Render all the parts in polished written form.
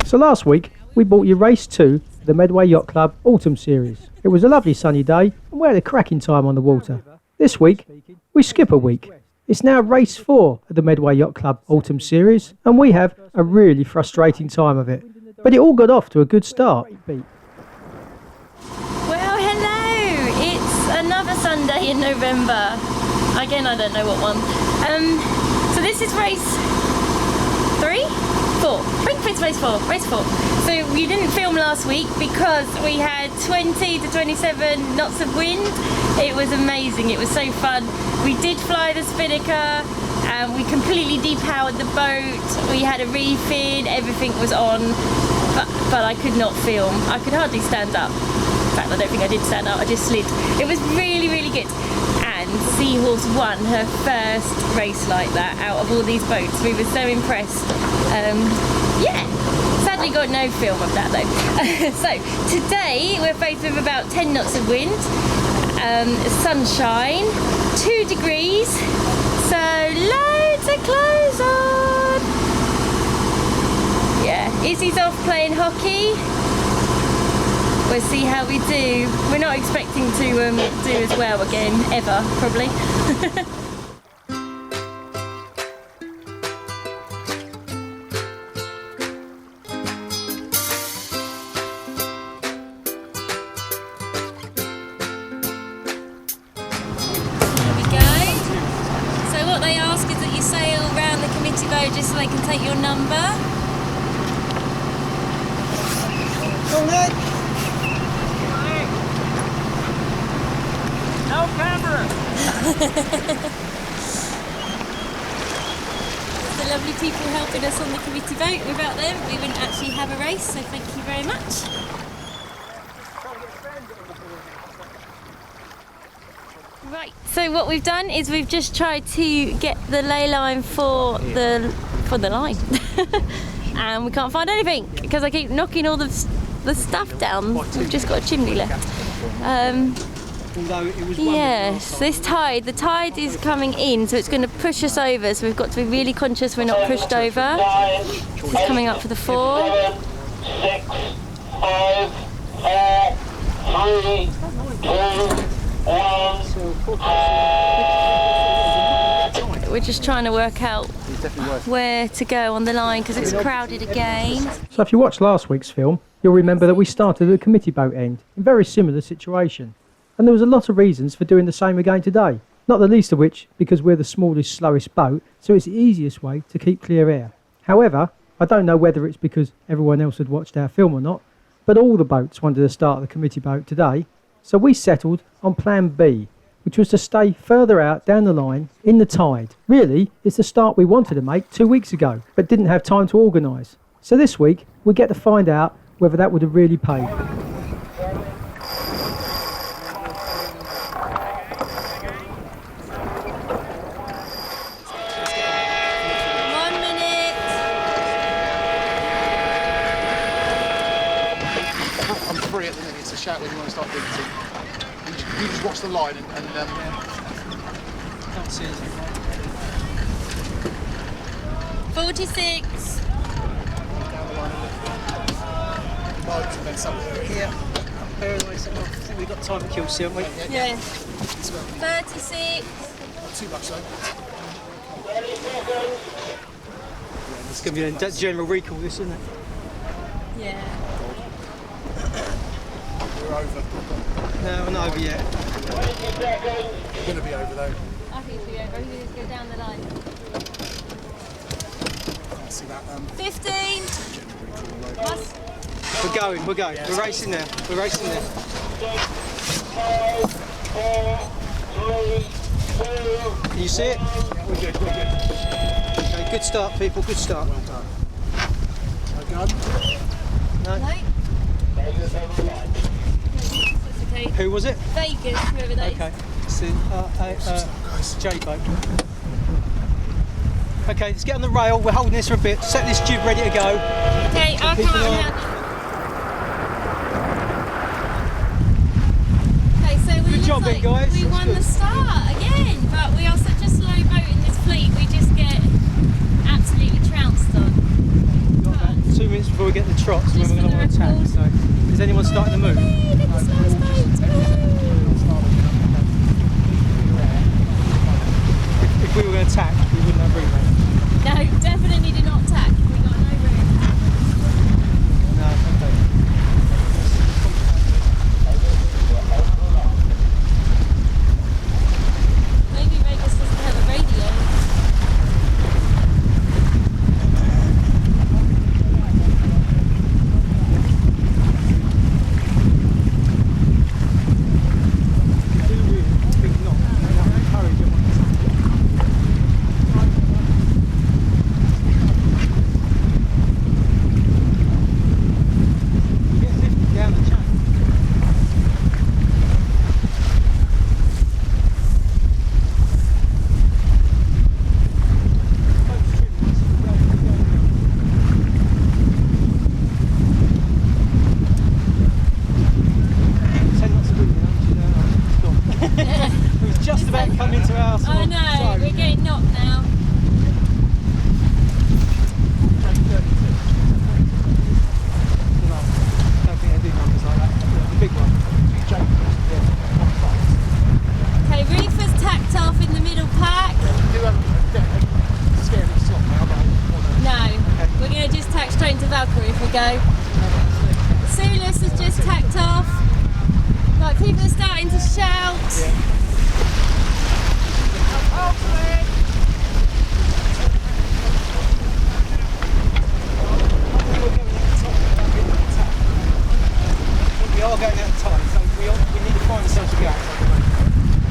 So last week we brought you race 2 of the Medway Yacht Club Autumn series. It was a lovely sunny day and we had a cracking time on the water. This week we skip a week. It's now race 4 of the Medway Yacht Club Autumn series and we have a really frustrating time of it. But it all got off to a good start. Well, hello! It's another Sunday in November. Again, I don't know what one. So this is race 3? 4. I think it's race 4. Race 4. So we didn't film last week because we had 20 to 27 knots of wind. It was amazing. It was so fun. We did fly the spinnaker and we completely depowered the boat. We had a reef in, everything was on, but I could not film. I could hardly stand up. In fact, I don't think I did stand up. I just slid. It was really, really good. And Seahorse won her first race like that out of all these boats. We were so impressed. Yeah, sadly got no film of that though. So today we're faced with about 10 knots of wind, sunshine, 2 degrees, so loads of clothes on. Yeah, Izzy's off playing hockey. We'll see how we do. We're not expecting to do as well again, ever, probably. Here we go. So what they ask is that you sail around the committee boat just so they can take your number. Go ahead. No camera! The lovely people helping us on the committee boat. Without them, we wouldn't actually have a race, so thank you very much. Right, so what we've done is we've just tried to get the ley line for the line. And we can't find anything because I keep knocking all the stuff down. We've just got a chimney left. Yes, the tide is coming in, so it's going to push us over, so we've got to be really conscious we're not pushed over. This is coming up for the 4. 7, 6, 5, 4, 3, 2, 1. We're just trying to work out where to go on the line because it's crowded again. So if you watched last week's film, you'll remember that we started at the committee boat end, in a very similar situation. And there was a lot of reasons for doing the same again today, not the least of which because we're the smallest, slowest boat, so it's the easiest way to keep clear air. However, I don't know whether it's because everyone else had watched our film or not, but all the boats wanted to start the committee boat today, so we settled on plan B, which was to stay further out down the line in the tide. Really, it's the start we wanted to make 2 weeks ago, but didn't have time to organise. So this week, we get to find out whether that would have really paid. 1 minute. I'm free at the minute, so shout when you want to start digging. You just watch the line and can't see anything. 46. Yeah. I think we've got time to kill, haven't we? Yeah. 36. Not too much though. It's going to be a general recall, this, isn't it? Yeah. We're over. No, we're not over yet. We're going to be over though. I think it's over. I think we just go down the line. Can't see that. 15. Plus. We're going. We're racing now. We're racing now. 5, 4, 3, 2. Can you see it? We're good. Okay, good start, people. Good start. Well done. No gun. No. No. That's okay. Who was it? Vegas, whoever that is. Okay. It's the Guys. J boat. Okay, let's get on the rail. We're holding this for a bit. Set this jib ready to go. Okay, I'll come People out are- now. Okay, so we Good job look then, guys. we That's won good. the start again, but we are such a slow boat in this fleet, we just get absolutely trounced on. We've got about 2 minutes before we get the trots when Just we're going to for want the to attack. record. So, is anyone starting to move? Yay, they're the slowest boat. If we were going to attack, we wouldn't have room. No, definitely do not tack. We got no room. No, okay. Maybe Vegas doesn't have a radio. Do really think not. We have to encourage them on the attack. We get lifted down the channel. Boat's trimmed, so we're going now. Tend not to win, you know, stop. It was just about coming to our sort Oh of no, zone. we're getting knocked now. Don't think they do numbers like that. Yeah, the big one. Okay, Reefer's tacked off in the middle pack. Do have a deck. Scary slot now, but No, we're going to just tack straight into Valkyrie if we go. Solus has just tacked off. Like, people are starting to shout. We are going out of time, so we need to find ourselves a gap.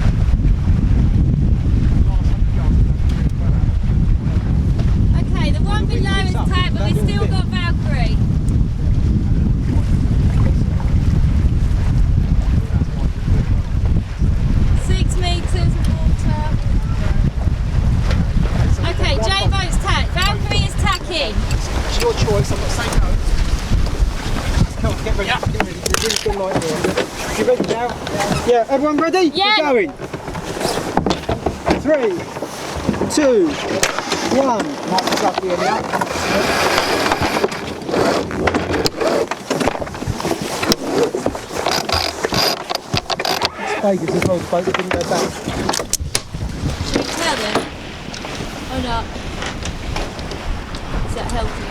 Okay, the one below is tacked, but we've still got Valkyrie. Okay, J-boat's tacked. Valkyrie is tacking. it's your choice. I'm not saying no. Come on, get ready. Get ready. There's really good light here. You ready now? Yeah, everyone ready? Yeah. We're going. 3, 2, 1. Mark's up here now. Vegas as well, the boat that didn't go back. Should we tell them? Or not? Is that healthy?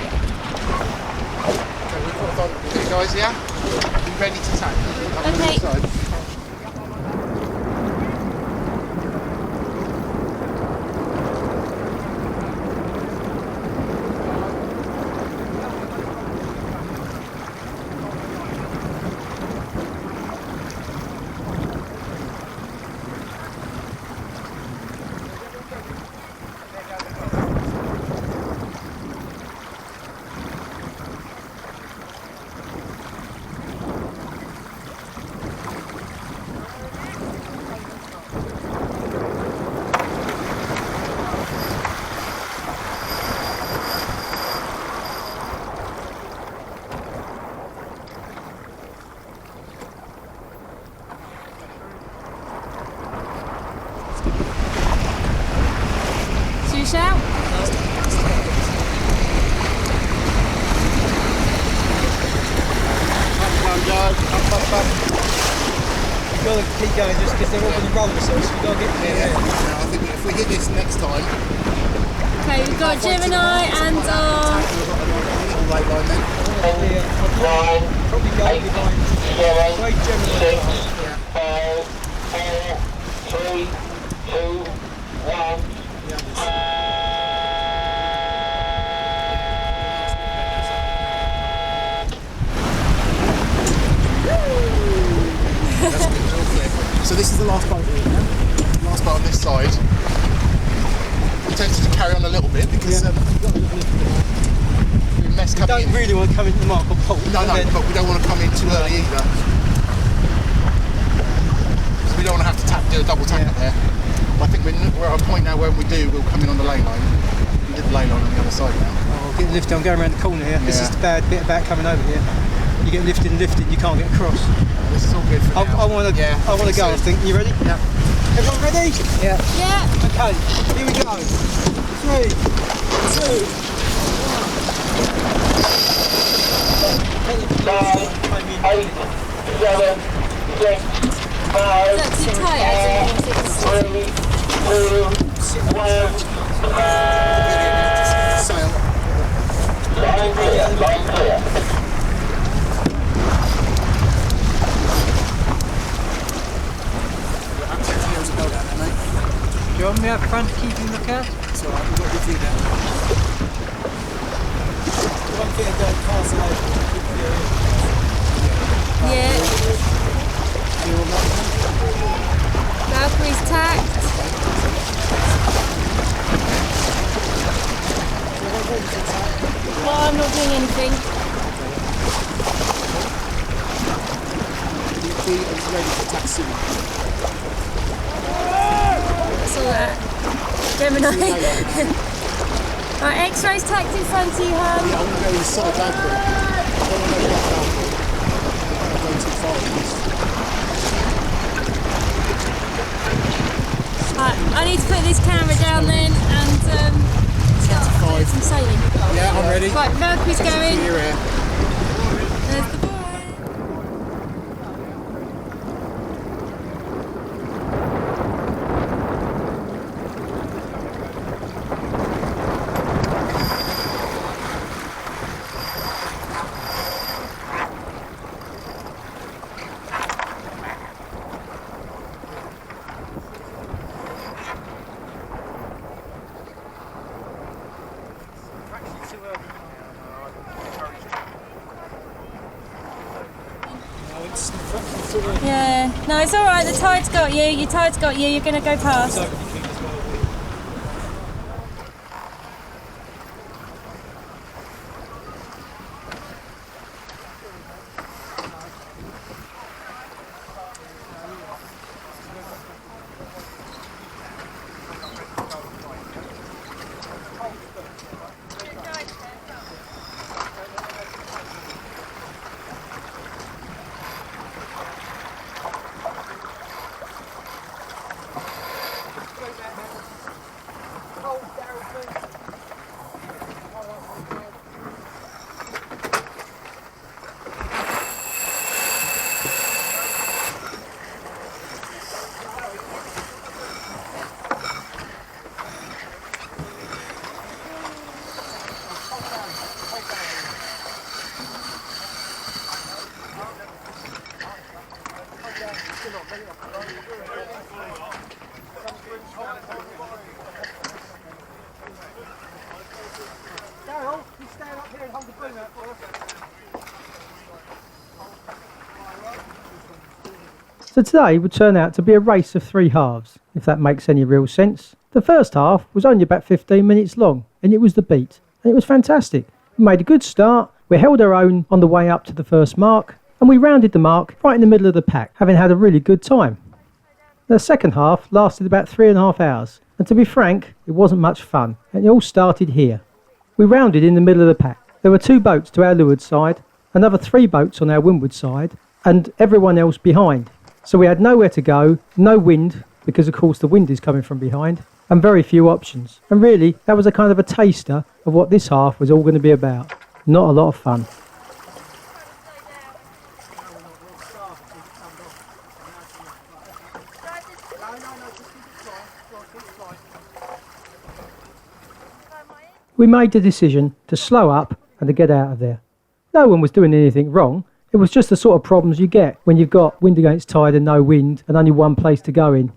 Okay, we've got on with you guys, yeah? Be ready to tack. Up on the Okay. side. Should we shout? We've got to keep going just because they're all going to roll themselves, so we've got to get there. Yeah, I think if we hit this next time, Okay, we've got Gemini and our... little late line then. Yeah, I'd probably go behind Wade Gemini. So this is the last boat here, yeah? Last boat on this side. I'm tempted to carry on a little bit because we mess We coming don't in. really want to come into the mark or pull. No, but we don't want to come in too early either. So we don't want to have to do a double tap up there. But I think we're at a point now where when we do, we'll come in on the lane line. live lane on the other side now. Oh, getting lifted. I'm going around the corner here. This Yeah. is the bad bit about coming over here. You get lifted and lifted, you can't get across. This is all good for now. I want to go, I think. You ready? Yeah. Everyone ready? Yeah. Yeah. Okay, here we go. 3, 2, 9, 8, 7, 6, 5, That's too tight, as in 3, 2, 1. Sail. Line clear, line clear. Do you want me up front to keep you lookout? It's alright, we've got to do that. One thing I don't pass it over. Yeah. Valkyrie's tacked. Well, I'm not doing anything. It's ready for taxi. That's all that. Gemini. Right, X-rays tacked in front of you, Yeah, hon. I'm going to go this side down quick. I don't want to go back down quick. I'm going too far on this. Right, I need to put this camera down then and do some sailing. Yeah, I'm ready. Right, Valkyrie's going. You're here. There's the boy. Yeah, no, it's all right. The tide's got you. Your tide's got you. You're going to go past. So today would turn out to be a race of 3 halves, if that makes any real sense. The first half was only about 15 minutes long, and it was the beat, and it was fantastic. We made a good start, we held our own on the way up to the first mark, and we rounded the mark right in the middle of the pack, having had a really good time. The second half lasted about 3.5 hours, and to be frank, it wasn't much fun, and it all started here. We rounded in the middle of the pack. There were 2 boats to our leeward side, another 3 boats on our windward side, and everyone else behind. So we had nowhere to go, no wind, because of course the wind is coming from behind, and very few options. And really, that was a kind of a taster of what this half was all going to be about. Not a lot of fun. We made the decision to slow up and to get out of there. No one was doing anything wrong. It was just the sort of problems you get when you've got wind against tide and no wind and only one place to go in.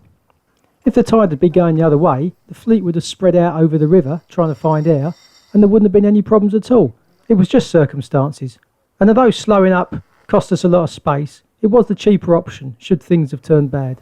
If the tide had been going the other way, the fleet would have spread out over the river trying to find air, and there wouldn't have been any problems at all. It was just circumstances. And although slowing up cost us a lot of space, it was the cheaper option should things have turned bad.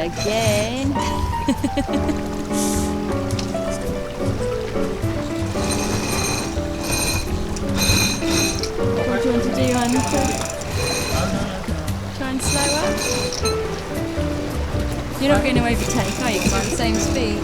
again. What do you want to do, Anne? Try and slow up? You're not going to overtake, are you? Because we're at the same speed.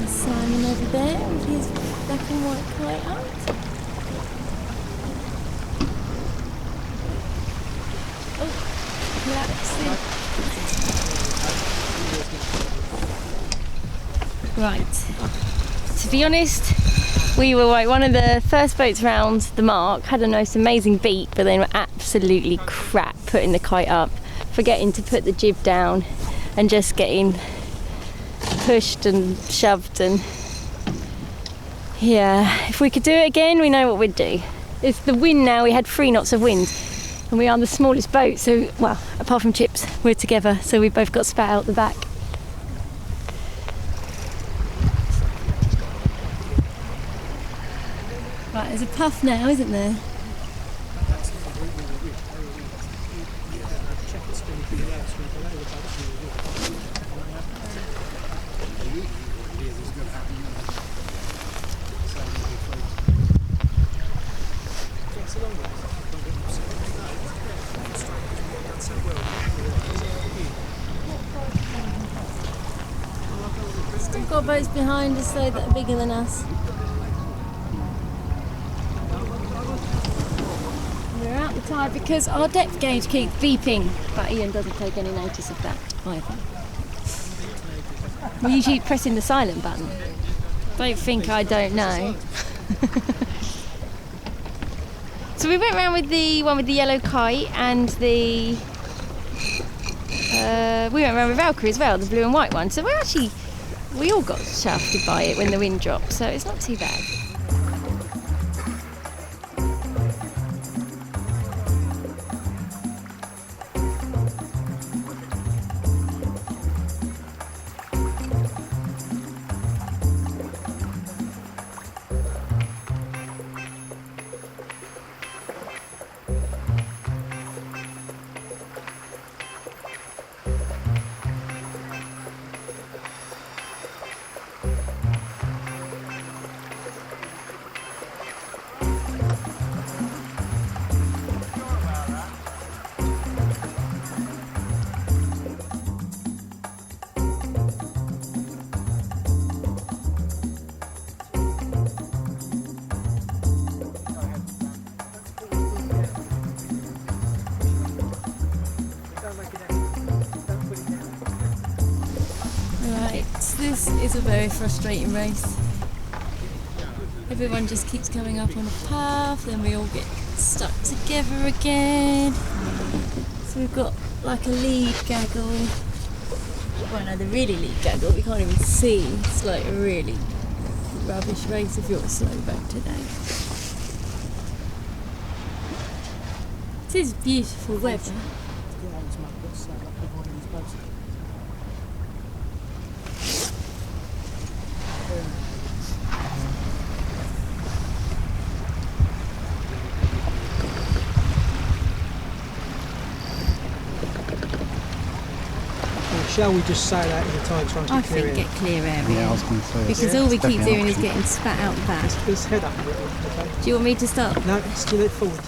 Simon over there with his black and white kite up. Oh, relaxing. Right. To be honest, we were like one of the first boats round the mark, had a most amazing beat, but then were absolutely crap putting the kite up, forgetting to put the jib down and just getting pushed and shoved. And yeah, if we could do it again, we know what we'd do. It's the wind now. We had 3 knots of wind and we are the smallest boat, so, well, apart from Chips, we're together, so we both got spat out the back. Right, there's a puff now, isn't there? Still got boats behind us though that are bigger than us. We're out the tide because our depth gauge keeps beeping, but Ian doesn't take any notice of that either. We're usually pressing the silent button. Don't think I don't know. So we went round with the one with the yellow kite and the we went round with Valkyrie as well, the blue and white one. So we all got shafted by it when the wind dropped, so it's not too bad. This is a very frustrating race. Everyone just keeps coming up on a path, then we all get stuck together again. So we've got like a lead gaggle. Well, no, the really lead gaggle, we can't even see. It's like a really rubbish race if you're a slow boat today. It is beautiful weather. Shall we just sail out in the tide trying to I clear think it? get clear area. Yeah, I was going to say. Because all we keep doing is getting spat out the back. Just head up a little, okay? Do you want me to start? No, still it forward.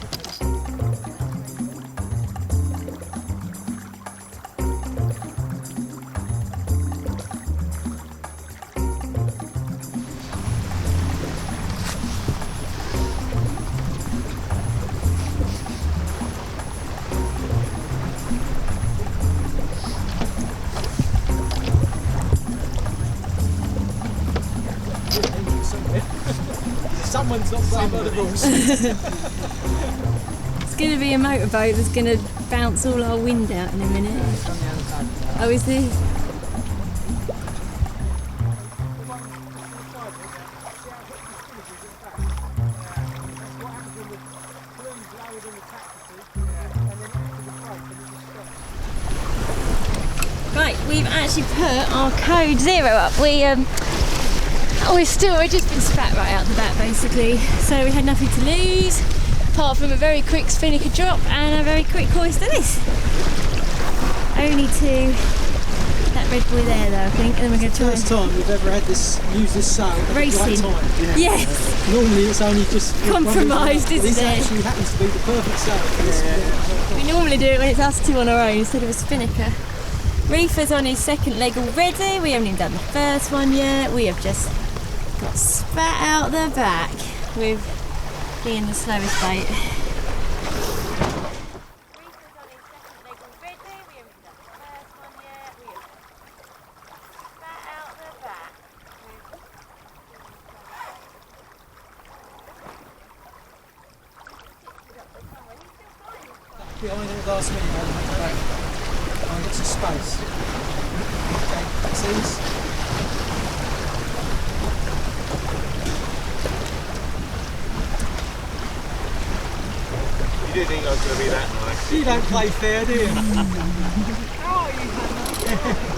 Someone's not playing by the rules. It's going to be a motorboat that's going to bounce all our wind out in a minute. Oh, is there? we've actually put our code 0 up. We're just been spat right out the back basically. So we had nothing to lose, apart from a very quick spinnaker drop and a very quick hoist to this. Only to that red buoy there though, I think, and then we're going to try First time we've ever had this use this sail at the right Racing. time. Yeah. Yes, Normally it's only just compromised, isn't This it? actually happens to be the perfect sail. We normally do it when it's us two on our own instead of a spinnaker. Reefer's on his second leg already. We haven't even done the first one yet. We have just got spat out the back with being the slowest bait. Behind it last minute, I'll get some space. Okay, that's ease. You didn't think I was going to be that nice. You don't play fair, do you?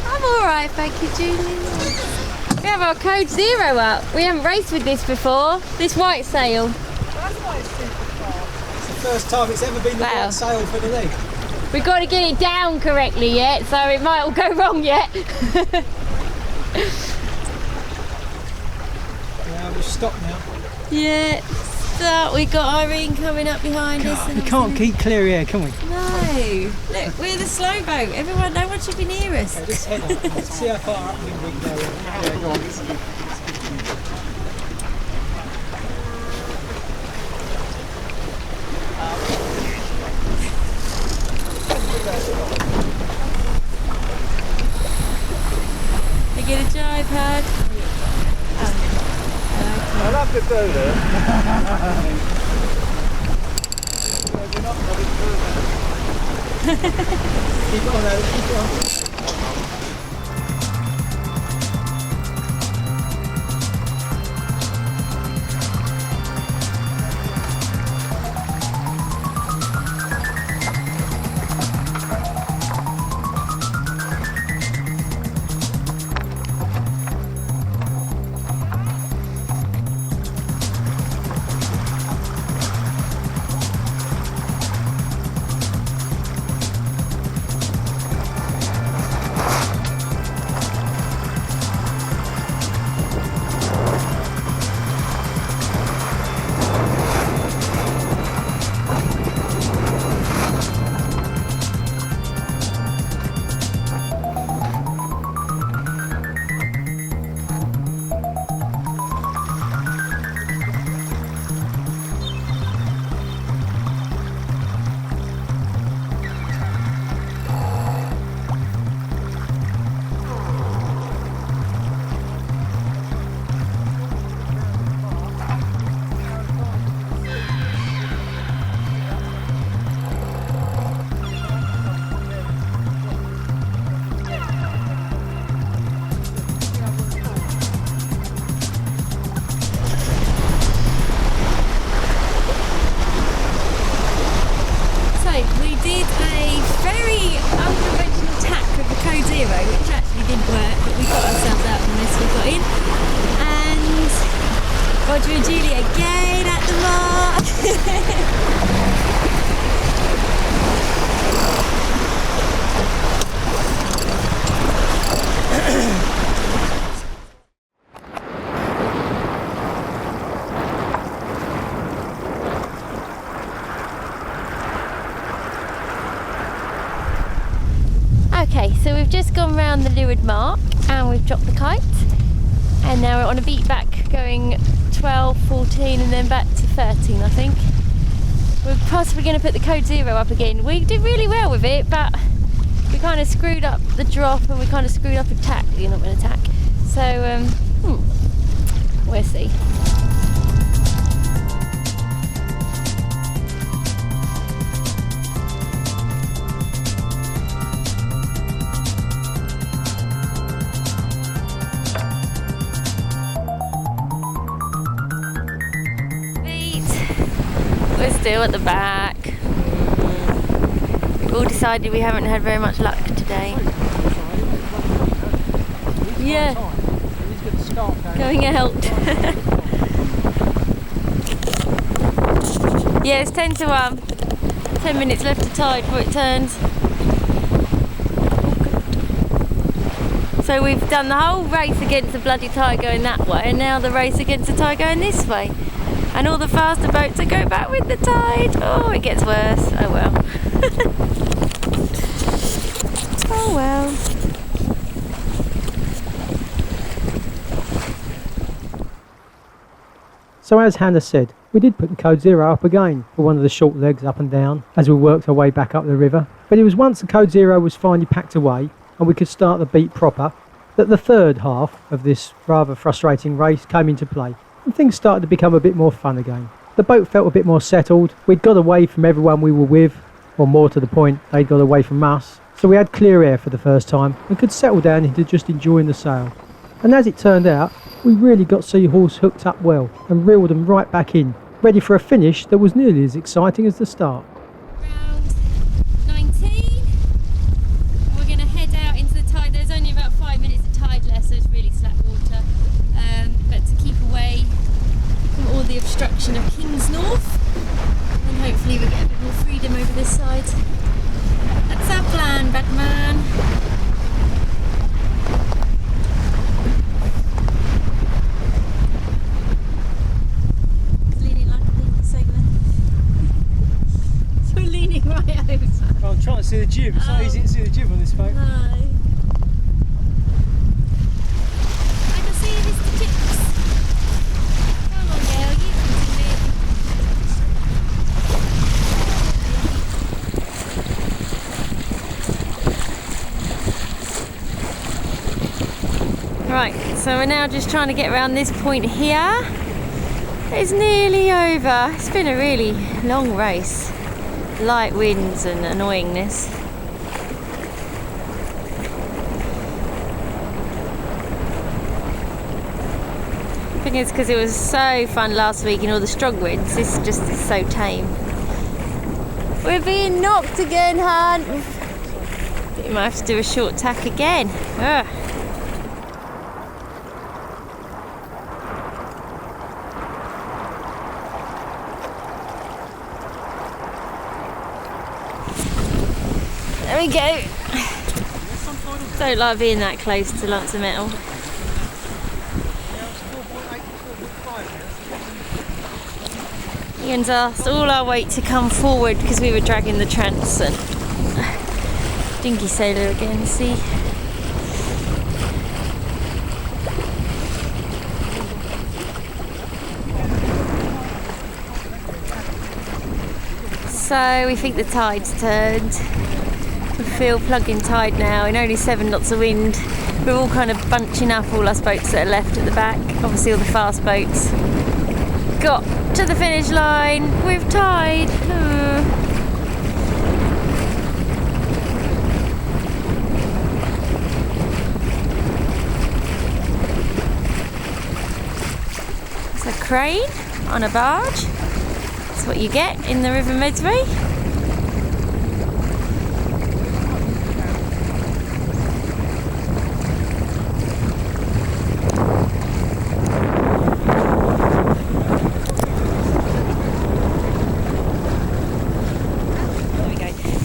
I'm alright, thank you, Julie. We have our code 0 up. We haven't raced with this before. This white sail. It's the first time it's ever been the Wow. right sail for the leg. We've got to get it down correctly yet, so it might all go wrong yet. Yeah, we've stopped now. Yeah, so we got Irene coming up behind us. We can't keep clear here, can we? No, look, we're the slow boat. Everyone, no one should be near us. Okay, just head up. Let's see how far up we can go. Yeah, go on. They get a jive pad. I'll have to go there. Keep on, keep on. Roger and Julie again at the mark. Okay, so we've just gone round the leeward mark and we've dropped the kite, and now we're on a beat back going 12, 14 and then back to 13 I think. We're possibly going to put the code 0 up again. We did really well with it, but we kind of screwed up the drop and we kind of screwed up attack, you're not going to attack. So we'll see. We're still at the back. We've all decided we haven't had very much luck today. Yeah. high tide. So he's going to start Going out. Yeah, it's 10 to 10 minutes left to tide before it turns. So we've done the whole race against the bloody tide going that way, and now the race against the tide going this way. And all the faster boats are going back with the tide. Oh, it gets worse. Oh well. Oh well. So as Hannah said, we did put the code 0 up again for one of the short legs up and down as we worked our way back up the river. But it was once the code 0 was finally packed away and we could start the beat proper that the third half of this rather frustrating race came into play and things started to become a bit more fun again. The boat felt a bit more settled, we'd got away from everyone we were with, or more to the point, they'd got away from us, so we had clear air for the first time and could settle down into just enjoying the sail. And as it turned out, we really got Seahorse hooked up well and reeled them right back in, ready for a finish that was nearly as exciting as the start. Round 19. We're going to head out into the tide. There's only about 5 minutes of tide left, so it's really slack water. But to keep away from all the obstruction of King's North, and hopefully we'll get a bit more freedom over this side. That's our plan, Batman. Right over. Oh, I'm trying to see the jib. It's not easy to see the jib on this boat. No. I can see Mr. Chips. Come on, girl, you can do it. Right, so we're now just trying to get around this point here. It's nearly over. It's been a really long race. Light winds and annoyingness. I think it's because it was so fun last week in all the strong winds. This just is so tame. We're being knocked again, Han. You might have to do a short tack again. Ugh. There we go. Don't like being that close to lumps of metal. Ian's asked all our weight to come forward because we were dragging the transom. Dinky sailor again, see? So we think the tide's turned. We feel plug-in tide now, in only 7 knots of wind. We're all kind of bunching up, all us boats that are left at the back. Obviously all the fast boats. Got to the finish line with tide. It's a crane on a barge. That's what you get in the River Medway.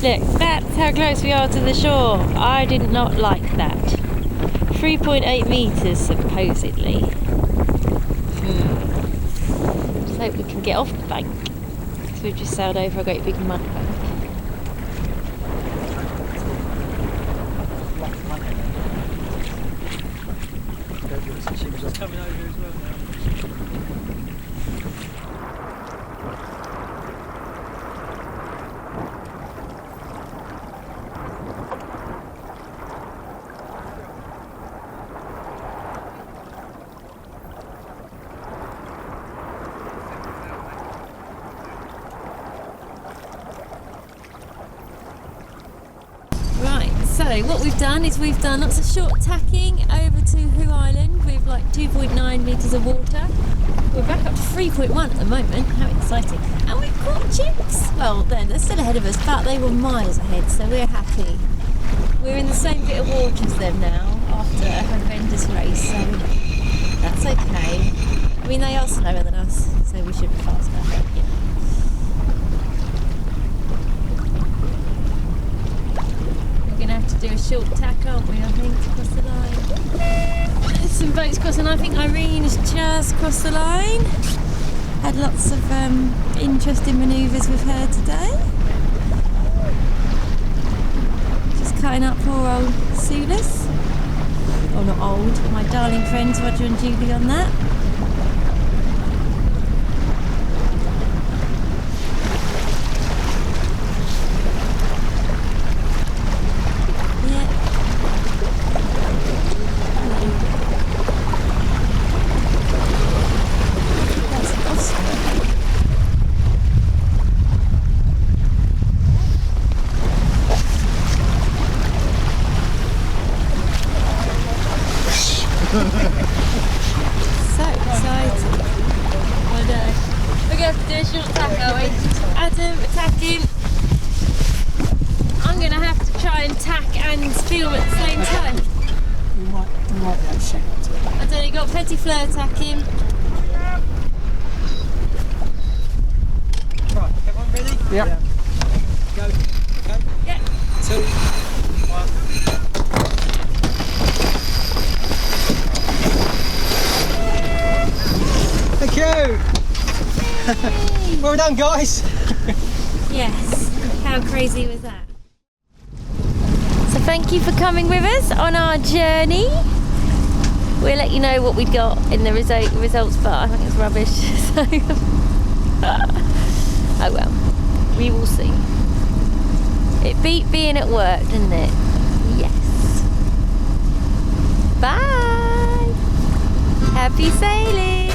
Look, that's how close we are to the shore. I did not like that. 3.8 metres supposedly. Just hope we can get off the bank. Because we've just sailed over a great big mud bank. She's coming over as well now. So what we've done is we've done lots of short tacking over to Who Island with like 2.9 metres of water. We're back up to 3.1 at the moment, how exciting. And we've caught chips. Well, they're still ahead of us, but they were miles ahead, so we're happy. We're in the same bit of water as them now after a horrendous race, so that's okay. I mean, they are slower than us, so we should be faster, but, you know. We're going to have to do a short tack, aren't we, I think, to cross the line. There's some boats crossing. I think Irene's just crossed the line. Had lots of interesting manoeuvres with her today. Just cutting up poor old Sulis. Oh, not old, my darling friends Roger and Julie on that. So excited. I know. We're going to have to do a short tack, are we? Adam, attacking. I'm going to have to try and tack and film at the same time. We might be able to shoot it. I don't know, you got Petit Fleur attacking. Right, everyone ready? Yeah. Go. Okay. Yeah. 2, 1. Thank you! Well done, guys! Yes. How crazy was that? So thank you for coming with us on our journey. We'll let you know what we got in the results, but I think it's rubbish. So oh well, we will see. It beat being at work, didn't it? Yes. Bye! Happy sailing!